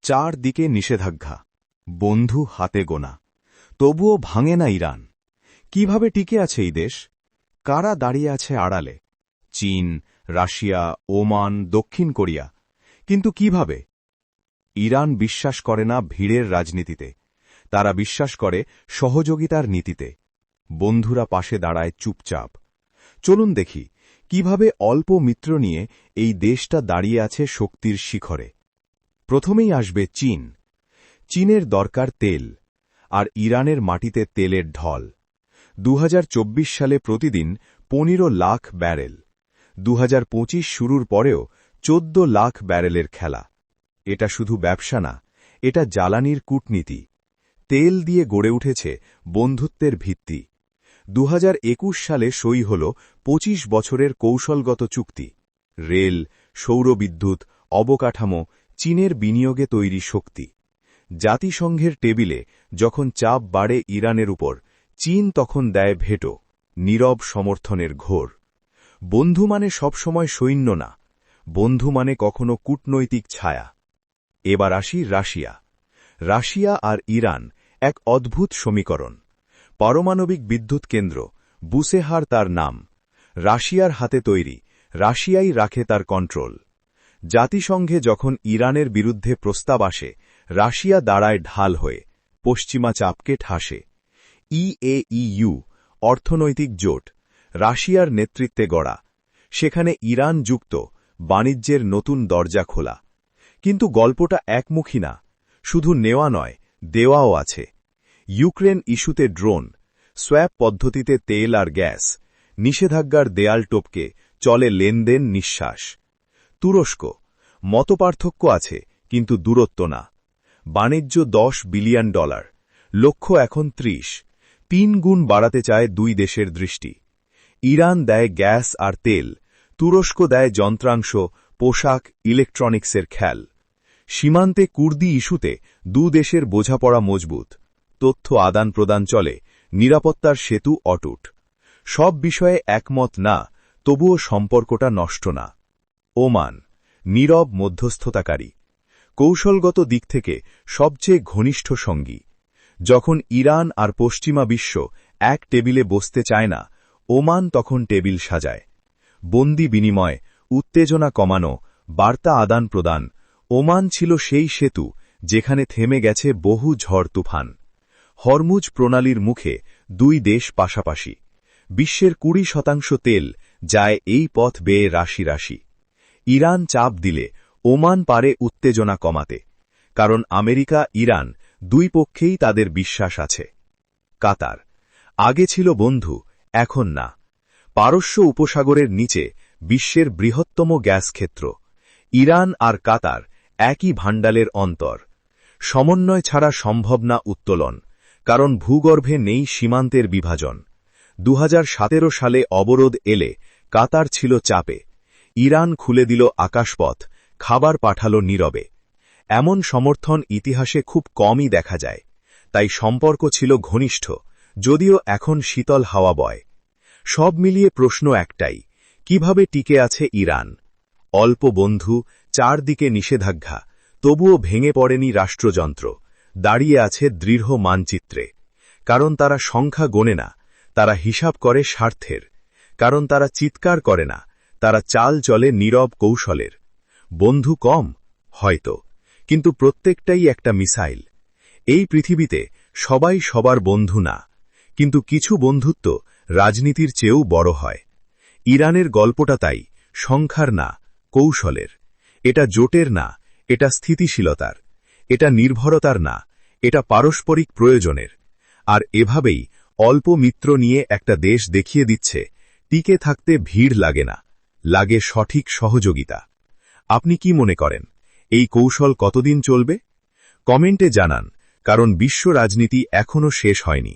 চারদিকে নিষেধাজ্ঞা, বন্ধু হাতে গোনা, তবুও ভাঙে না ইরান। কিভাবে টিকে আছে এই দেশ? কারা দাঁড়িয়ে আছে আড়ালে? চীন, রাশিয়া, ওমান, দক্ষিণ কোরিয়া। কিন্তু কিভাবে? ইরান বিশ্বাস করে না ভিড়ের রাজনীতিতে, তারা বিশ্বাস করে সহযোগিতার নীতিতে। বন্ধুরা পাশে দাঁড়ায় চুপচাপ। চলুন দেখি কিভাবে অল্প মিত্র নিয়ে এই দেশটা দাঁড়িয়ে আছে শক্তির শিখরে। প্রথমেই আসবে চীন। চীনের দরকার তেল, আর ইরানের মাটিতে তেলের ঢল। 2024 সালে প্রতিদিন 15 লাখ ব্যারেল, 2025 শুরুর পরেও 14 লাখ ব্যারেলের খেলা। এটা শুধু ব্যবসা না, এটা জ্বালানির কূটনীতি। তেল দিয়ে গড়ে উঠেছে বন্ধুত্বের ভিত্তি। 2021 সালে সই হল 25 বছরের কৌশলগত চুক্তি। রেল, সৌরবিদ্যুৎ, অবকাঠামো, চীনের বিনিয়োগে তৈরি শক্তি। জাতিসংঘের টেবিলে যখন চাপ বাড়ে ইরানের উপর, চীন তখন দেয় ভেটো, নীরব সমর্থনের ঘোর। বন্ধু মানে সবসময় সৈন্য না, বন্ধু মানে কখনো কূটনৈতিক ছায়া। এবার আসি রাশিয়া। রাশিয়া আর ইরান এক অদ্ভুত সমীকরণ। পারমাণবিক বিদ্যুৎ কেন্দ্র, বুসেহার তার নাম। রাশিয়ার হাতে তৈরি, রাশিয়াই রাখে তার কন্ট্রোল। জাতিসংঘে যখন ইরানের বিরুদ্ধে প্রস্তাব আসে, রাশিয়া দাঁড়ায় ঢাল হয়ে, পশ্চিমা চাপকে ঠাসে। ইএইউ, অর্থনৈতিক জোট, রাশিয়ার নেতৃত্বে গড়া। সেখানে ইরান যুক্ত, বাণিজ্যের নতুন দরজা খোলা। কিন্তু গল্পটা একমুখী না, শুধু নেওয়া নয়, দেওয়াও আছে। ইউক্রেন ইস্যুতে ড্রোন, সোয়াপ পদ্ধতিতে তেল আর গ্যাস, নিষেধাজ্ঞার দেয়াল টপকে চলে লেনদেন নিঃশ্বাস। তুরস্ক, মতপার্থক্য আছে কিন্তু দূরত্ব না। বাণিজ্য $10 বিলিয়ন, লক্ষ্য এখন 30, 3 গুণ বাড়াতে চায় দুই দেশের দৃষ্টি। ইরান দেয় গ্যাস আর তেল, তুরস্ক দেয় যন্ত্রাংশ, পোশাক, ইলেকট্রনিক্সের খেল। সীমান্তে কুর্দি ইস্যুতে দু দেশের বোঝাপড়া মজবুত। তথ্য আদান প্রদান চলে, নিরাপত্তার সেতু অটুট। সব বিষয়ে একমত না, তবুও সম্পর্কটা নষ্ট না। ওমান, নীরব মধ্যস্থতাকারী, কৌশলগত দিক থেকে সবচেয়ে ঘনিষ্ঠ সঙ্গী। যখন ইরান আর পশ্চিমা বিশ্ব এক টেবিলে বসতে চায় না, ওমান তখন টেবিল সাজায়। বন্দি বিনিময়, উত্তেজনা কমানো, বার্তা আদান প্রদান। ওমান ছিল সেই সেতু যেখানে থেমে গেছে বহু ঝড় তুফান। হরমুজ প্রণালীর মুখে দুই দেশ পাশাপাশি। বিশ্বের 20% তেল যায় এই পথ বেয়ে রাশি রাশি। ইরান চাপ দিলে ওমান পারে উত্তেজনা কমাতে, কারণ আমেরিকা, ইরান দুই পক্ষেই তাদের বিশ্বাস আছে। কাতার, আগে ছিল বন্ধু, এখন না। পারস্য উপসাগরের নিচে বিশ্বের বৃহত্তম গ্যাস ক্ষেত্র। ইরান আর কাতার একই ভাণ্ডালের অন্তর। সমন্বয় ছাড়া সম্ভব না উত্তোলন, কারণ ভূগর্ভে নেই সীমান্তের বিভাজন। 2017 সালে অবরোধ এলে কাতার ছিল চাপে। ইরান খুলে দিল আকাশপথ, খাবার পাঠালো নীরবে। এমন সমর্থন ইতিহাসে খুব কমই দেখা যায়। তাই সম্পর্ক ছিল ঘনিষ্ঠ, যদিও এখন শীতল হাওয়া বয়। সব মিলিয়ে প্রশ্ন একটাই, কিভাবে টিকে আছে ইরান? অল্প বন্ধু, চারদিকে নিষেধাজ্ঞা, তবুও ভেঙে পড়েনি রাষ্ট্রযন্ত্র, দাঁড়িয়ে আছে দৃঢ় মানচিত্রে। কারণ তারা সংখ্যা গোনে না, তারা হিসাব করে স্বার্থের। কারণ তারা চিৎকার করে না, তারা চাল চলে নীরব কৌশলের। বন্ধু কম, হয়তো, কিন্তু প্রত্যেকটাই একটা মিসাইল। এই পৃথিবীতে সবাই সবার বন্ধু না, কিন্তু কিছু বন্ধুত্ব রাজনীতির চেয়েও বড় হয়। ইরানের গল্পটা তাই সংখ্যার না, কৌশলের। এটা জোটের না, এটা স্থিতিশীলতার। এটা নির্ভরতার না, এটা পারস্পরিক প্রয়োজনের। আর এভাবেই অল্প মিত্র নিয়ে একটা দেশ দেখিয়ে দিচ্ছে, টিকে থাকতে ভিড় লাগে না, লাগে সঠিক সহযোগিতা। আপনি কি মনে করেন, এই কৌশল কতদিন চলবে? কমেন্টে জানান, কারণ বিশ্ব রাজনীতি এখনো শেষ হয়নি।